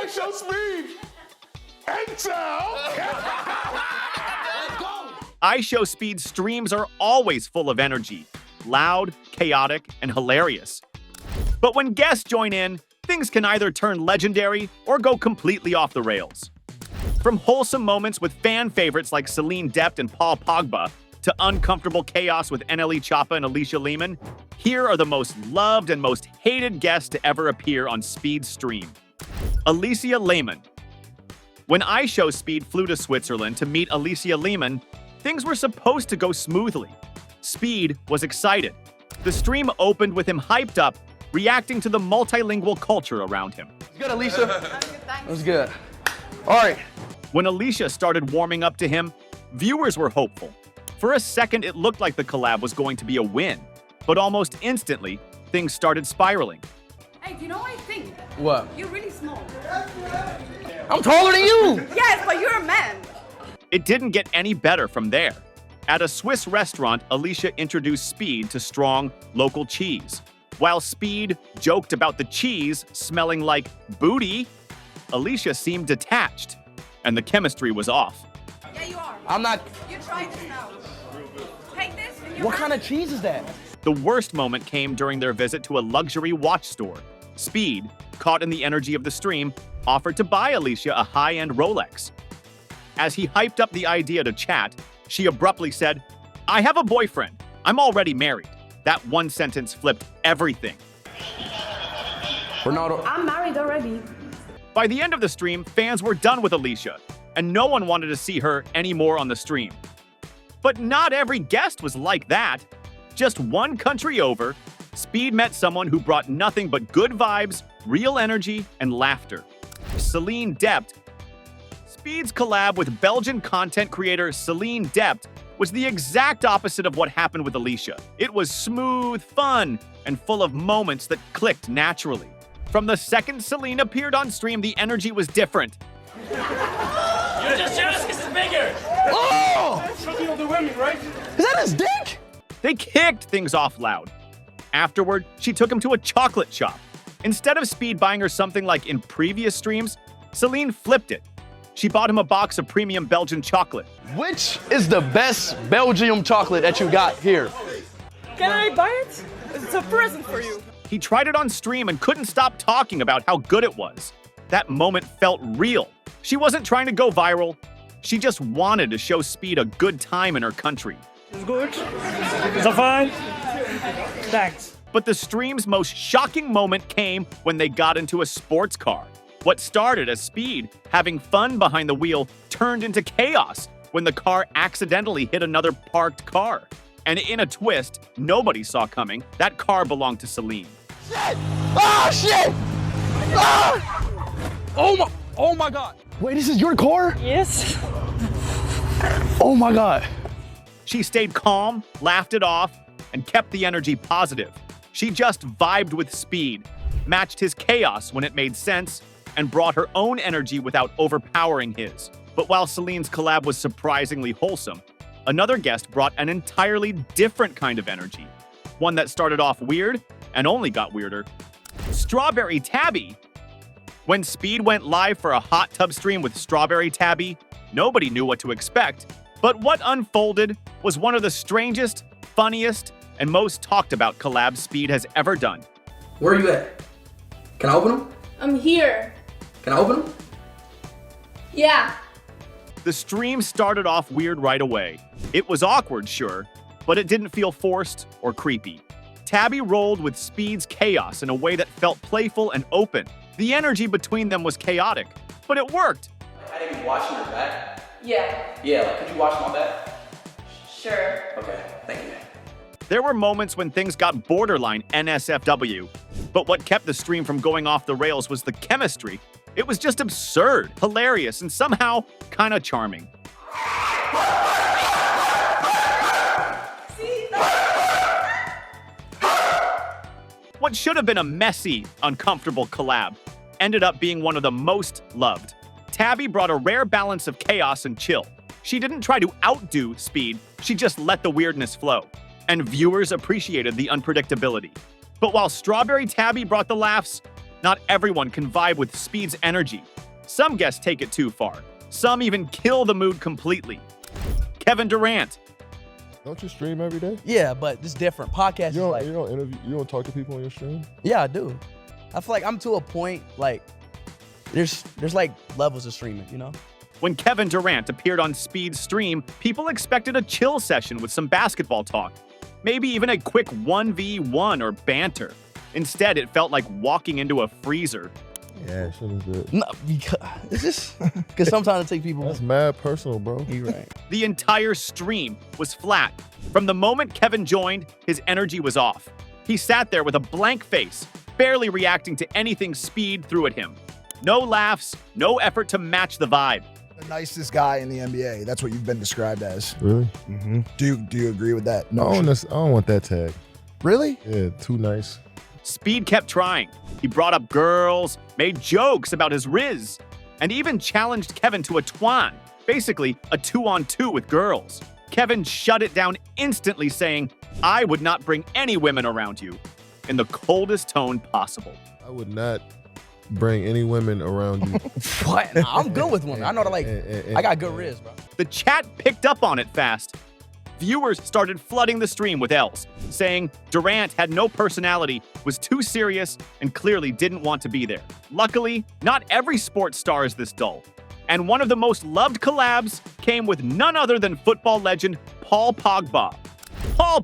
Ishowspeed! Enter! Ishowspeed streams are always full of energy, loud, chaotic, and hilarious. But when guests join in, things can either turn legendary or go completely off the rails. From wholesome moments with fan favorites like Selene Depp and Pogba to uncomfortable chaos with NLE Choppa and Alicia Leman, here are the most loved and most hated guests to ever appear on Speed's stream. Alicia Leman. When Ishowspeed flew to Switzerland to meet Alicia Leman, things were supposed to go smoothly. Speed was excited. The stream opened with him hyped up, reacting to the multilingual culture around him. It's good, Alicia. That was good. All right. When Alicia started warming up to him, viewers were hopeful. For a second, it looked like the collab was going to be a win, but almost instantly, things started spiraling. Hey, do you know what I think? What? You're really small. I'm taller than you. Yes, but you're a man. It didn't get any better from there. At a Swiss restaurant, Alicia introduced Speed to strong, local cheese. While Speed joked about the cheese smelling like booty, Alicia seemed detached, and the chemistry was off. Yeah, you are. I'm not. You try this now. Take this in your What kind of cheese is that? The worst moment came during their visit to a luxury watch store. Speed, caught in the energy of the stream, offered to buy Alicia a high-end Rolex. As he hyped up the idea to chat, she abruptly said, "I have a boyfriend. I'm already married." That one sentence flipped everything. Ronaldo. I'm married already. By the end of the stream, fans were done with Alicia, and no one wanted to see her anymore on the stream. But not every guest was like that. Just one country over, Speed met someone who brought nothing but good vibes, real energy, and laughter. Selene Depp. Speed's collab with Belgian content creator Selene Depp was the exact opposite of what happened with Alicia. It was smooth, fun, and full of moments that clicked naturally. From the second Selene appeared on stream, the energy was different. You're just jealous because it's bigger. Oh! Something of the women, right? Is that his dick? They kicked things off loud. Afterward, she took him to a chocolate shop. Instead of Speed buying her something like in previous streams, Selene flipped it. She bought him a box of premium Belgian chocolate. Which is the best Belgium chocolate that you got here? Can I buy it? It's a present for you. He tried it on stream and couldn't stop talking about how good it was. That moment felt real. She wasn't trying to go viral. She just wanted to show Speed a good time in her country. It's good. Is that fine? Thanks. But the stream's most shocking moment came when they got into a sports car. What started as Speed having fun behind the wheel turned into chaos when the car accidentally hit another parked car. And in a twist nobody saw coming, that car belonged to Selene. Shit! Oh, shit! Ah! Oh my God. Wait, this is your car? Yes. Oh my God. She stayed calm, laughed it off, and kept the energy positive. She just vibed with Speed, matched his chaos when it made sense, and brought her own energy without overpowering his. But while Selene's collab was surprisingly wholesome, another guest brought an entirely different kind of energy. One that started off weird and only got weirder. Strawberry Tabby. When Speed went live for a hot tub stream with Strawberry Tabby, nobody knew what to expect. But what unfolded was one of the strangest, funniest, and most talked about collabs Speed has ever done. Where are you at? Can I open them? I'm here. Can I open them? Yeah. The stream started off weird right away. It was awkward, sure, but it didn't feel forced or creepy. Tabby rolled with Speed's chaos in a way that felt playful and open. The energy between them was chaotic, but it worked. I didn't be washing your back. Yeah. Yeah, like, could you wash my back? Sure. Okay, thank you. There were moments when things got borderline NSFW, but what kept the stream from going off the rails was the chemistry. It was just absurd, hilarious, and somehow kinda charming. What should have been a messy, uncomfortable collab ended up being one of the most loved. Tabby brought a rare balance of chaos and chill. She didn't try to outdo Speed, she just let the weirdness flow. And viewers appreciated the unpredictability. But while Strawberry Tabby brought the laughs, Not everyone can vibe with Speed's energy. Some guests take it too far. Some even kill the mood completely. Kevin Durant. Don't you stream every day? Yeah, but it's different. Podcast is like, You don't interview. You don't talk to people on your stream. yeah, I do. I feel like I'm to a point, like, there's like levels of streaming, you know? When Kevin Durant appeared on Speed's stream, people expected a chill session with some basketball talk. Maybe even a quick 1v1 or banter. Instead, it felt like walking into a freezer. Yeah, shit is good. No, because it's just because sometimes it takes people. That's mad personal, bro. You're right. The entire stream was flat. From the moment Kevin joined, his energy was off. He sat there with a blank face, barely reacting to anything Speed threw at him. No laughs, no effort to match the vibe. The nicest guy in the NBA. That's what you've been described as. Really? Mm-hmm. Do you agree with that? I don't want that tag. Really? Yeah, too nice. Speed kept trying. He brought up girls, made jokes about his riz, and even challenged Kevin to a twan, basically a 2-on-2 with girls. Kevin shut it down instantly, saying, "I would not bring any women around you," in the coldest tone possible. I would not bring any women around you. What? Nah, I'm good with women. I know that, like, I got good riz, bro. The chat picked up on it fast. Viewers started flooding the stream with L's, saying Durant had no personality, was too serious, and clearly didn't want to be there. Luckily, not every sports star is this dull. And one of the most loved collabs came with none other than football legend Paul Pogba. Paul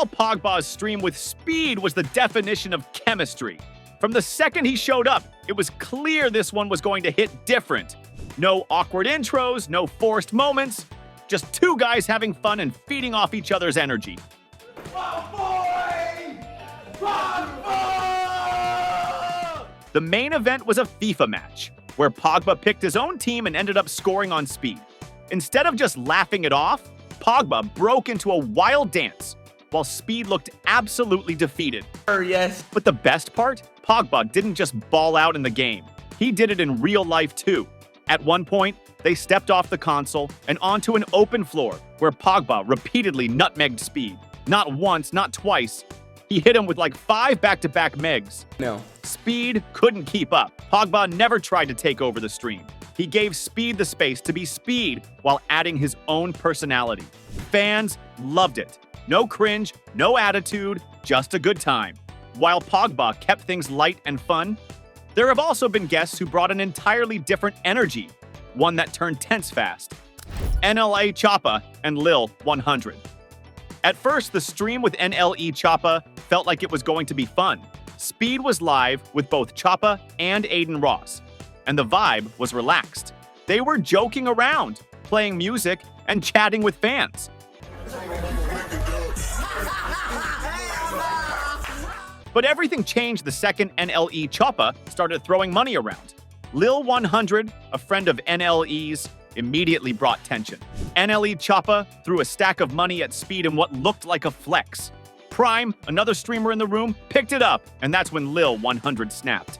Pogba's stream with Speed was the definition of chemistry. From the second he showed up, it was clear this one was going to hit different. No awkward intros, no forced moments. Just two guys having fun and feeding off each other's energy. The main event was a FIFA match, where Pogba picked his own team and ended up scoring on Speed. Instead of just laughing it off, Pogba broke into a wild dance, while Speed looked absolutely defeated. Yes. But the best part? Pogba didn't just ball out in the game. He did it in real life too. At one point, they stepped off the console and onto an open floor where Pogba repeatedly nutmegged Speed. Not once, not twice. He hit him with like 5 back-to-back megs. No. Speed couldn't keep up. Pogba never tried to take over the stream. He gave Speed the space to be Speed while adding his own personality. Fans loved it. No cringe, no attitude, just a good time. While Pogba kept things light and fun, there have also been guests who brought an entirely different energy, one that turned tense fast. NLE Choppa and Lil 100. At first, the stream with NLE Choppa felt like it was going to be fun. Speed was live with both Choppa and Aiden Ross, and the vibe was relaxed. They were joking around, playing music, and chatting with fans. But everything changed the second NLE Choppa started throwing money around. Lil 100, a friend of NLE's, immediately brought tension. NLE Choppa threw a stack of money at Speed in what looked like a flex. Prime, another streamer in the room, picked it up, and that's when Lil 100 snapped.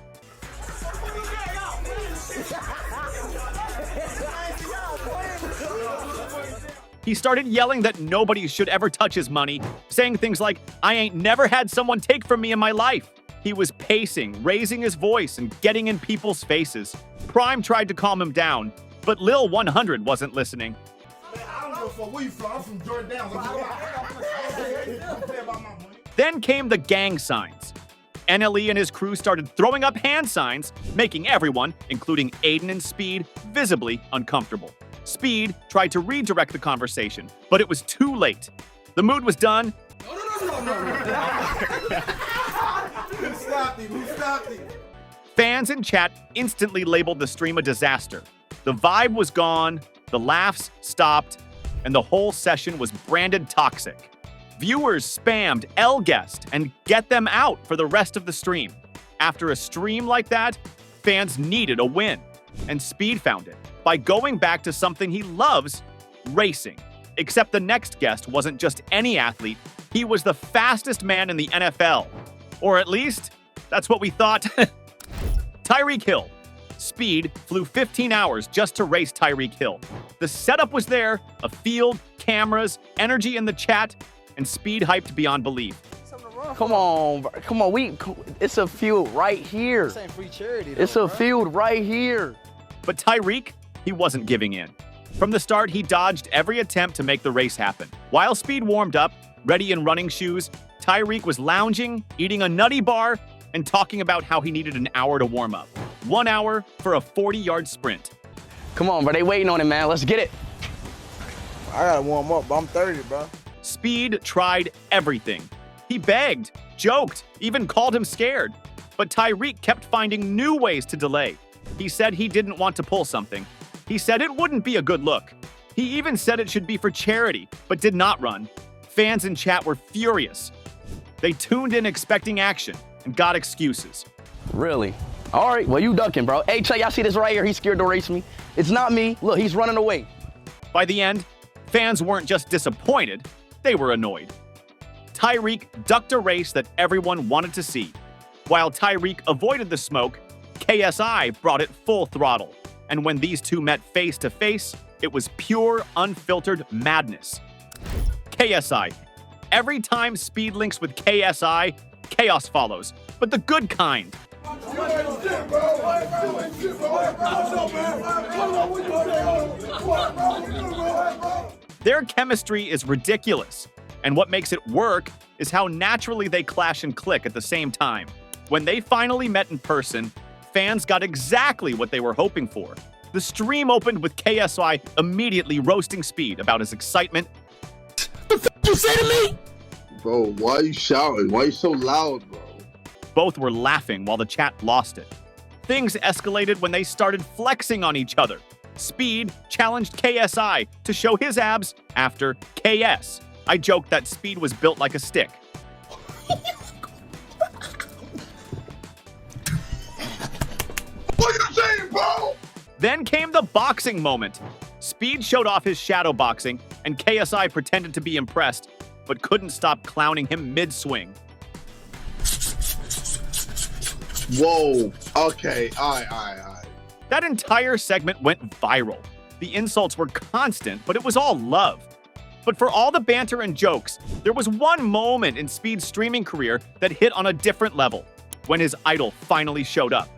He started yelling that nobody should ever touch his money, saying things like, "I ain't never had someone take from me in my life." He was pacing, raising his voice, and getting in people's faces. Prime tried to calm him down, but Lil 100 wasn't listening. Then came the gang signs. NLE and his crew started throwing up hand signs, making everyone, including Aiden and Speed, visibly uncomfortable. Speed tried to redirect the conversation, but it was too late. The mood was done. Fans in chat instantly labeled the stream a disaster. The vibe was gone, the laughs stopped, and the whole session was branded toxic. Viewers spammed L guest and get them out for the rest of the stream. After a stream like that, fans needed a win, and Speed found it by going back to something he loves, racing. Except the next guest wasn't just any athlete, he was the fastest man in the NFL. Or at least, that's what we thought. Tyreek Hill. Speed flew 15 hours just to race Tyreek Hill. The setup was there, a field, cameras, energy in the chat, and Speed hyped beyond belief. Something wrong. Come on, bro. Come on. It's a field right here. This ain't free charity, though, It's a field right here. But Tyreek, he wasn't giving in. From the start, he dodged every attempt to make the race happen. While Speed warmed up, ready in running shoes, Tyreek was lounging, eating a nutty bar, and talking about how he needed an hour to warm up. 1 hour for a 40-yard sprint. Come on, bro. They waiting on it, man. Let's get it. I gotta warm up, but I'm 30, bro. Speed tried everything. He begged, joked, even called him scared. But Tyreek kept finding new ways to delay. He said he didn't want to pull something. He said it wouldn't be a good look. He even said it should be for charity, but did not run. Fans in chat were furious. They tuned in expecting action and got excuses. Really? All right, well, you ducking, bro. Hey, Che, y'all see this right here? He's scared to race me. It's not me. Look, he's running away. By the end, fans weren't just disappointed, they were annoyed. Tyreek ducked a race that everyone wanted to see. While Tyreek avoided the smoke, KSI brought it full throttle. And when these two met face to face, it was pure, unfiltered madness. KSI. Every time Speed links with KSI, chaos follows, but the good kind. Their chemistry is ridiculous, and what makes it work is how naturally they clash and click at the same time. When they finally met in person, fans got exactly what they were hoping for. The stream opened with KSI immediately roasting Speed about his excitement. The f you say to me? Bro, why are you shouting? Why are you so loud, bro? Both were laughing while the chat lost it. Things escalated when they started flexing on each other. Speed challenged KSI to show his abs after KS. I joked that Speed was built like a stick. What are you saying, bro? Then came the boxing moment. Speed showed off his shadow boxing, and KSI pretended to be impressed, but couldn't stop clowning him mid-swing. Whoa. Okay. All right. That entire segment went viral. The insults were constant, but it was all love. But for all the banter and jokes, there was one moment in Speed's streaming career that hit on a different level, when his idol finally showed up.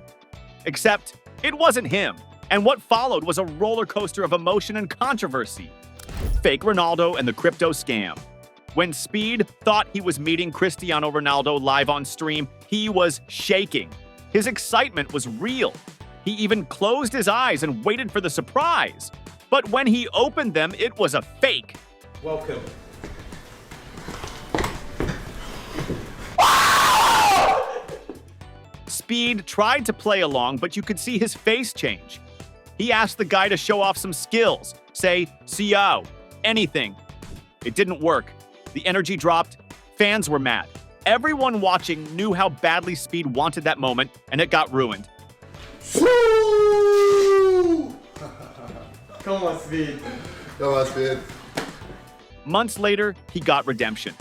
Except, it wasn't him, and what followed was a roller coaster of emotion and controversy. Fake Ronaldo and the crypto scam. When Speed thought he was meeting Cristiano Ronaldo live on stream, he was shaking. His excitement was real. He even closed his eyes and waited for the surprise. But when he opened them, it was a fake. Welcome. Speed tried to play along, but you could see his face change. He asked the guy to show off some skills, say, "Ciao," anything. It didn't work. The energy dropped. Fans were mad. Everyone watching knew how badly Speed wanted that moment, and it got ruined. Come on, Speed. Come on, Speed. Months later, he got redemption.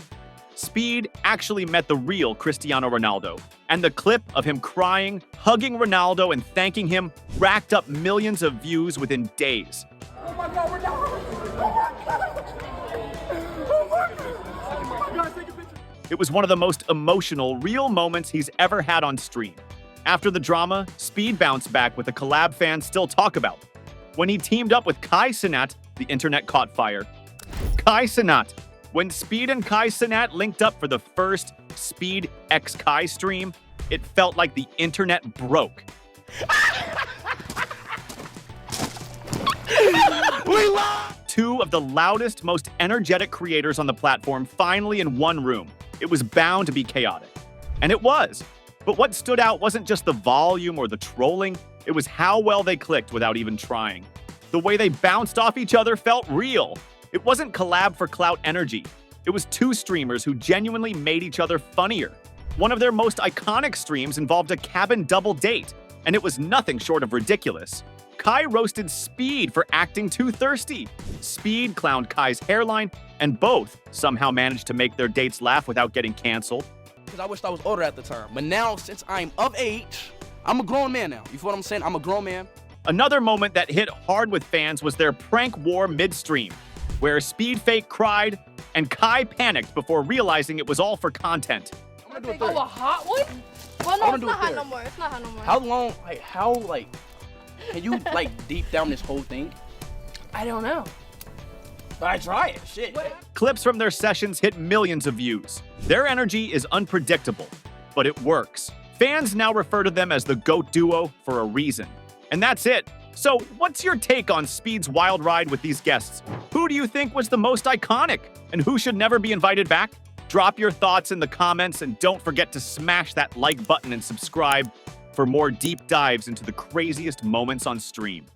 Speed actually met the real Cristiano Ronaldo, and the clip of him crying, hugging Ronaldo, and thanking him racked up millions of views within days. Oh my God, we're down. It was one of the most emotional, real moments he's ever had on stream. After the drama, Speed bounced back with a collab fans still talk about. When he teamed up with Kaisenat, the internet caught fire. Kaisenat. When Speed and Kaisenat linked up for the first Speed x Kai stream, it felt like the internet broke. We lost! Two of the loudest, most energetic creators on the platform finally in one room. It was bound to be chaotic. And it was. But what stood out wasn't just the volume or the trolling, it was how well they clicked without even trying. The way they bounced off each other felt real. It wasn't collab for clout energy. It was two streamers who genuinely made each other funnier. One of their most iconic streams involved a cabin double date, and it was nothing short of ridiculous. Kai roasted Speed for acting too thirsty. Speed clowned Kai's hairline, and both somehow managed to make their dates laugh without getting canceled. Because I wished I was older at the time. But now, since I'm of age, I'm a grown man now. You feel what I'm saying? I'm a grown man. Another moment that hit hard with fans was their prank war midstream, where Speed fake cried and Kai panicked before realizing it was all for content. wanna do it Oh, there. a hot one? Well, I no, wanna it's do not it hot there. no more. It's not hot no more. How long, like, can you, like, deep down this whole thing? I don't know. I try it, shit. Clips from their sessions hit millions of views. Their energy is unpredictable, but it works. Fans now refer to them as the GOAT duo for a reason. And that's it. So, what's your take on Speed's wild ride with these guests? Who do you think was the most iconic? And who should never be invited back? Drop your thoughts in the comments and don't forget to smash that like button and subscribe for more deep dives into the craziest moments on stream.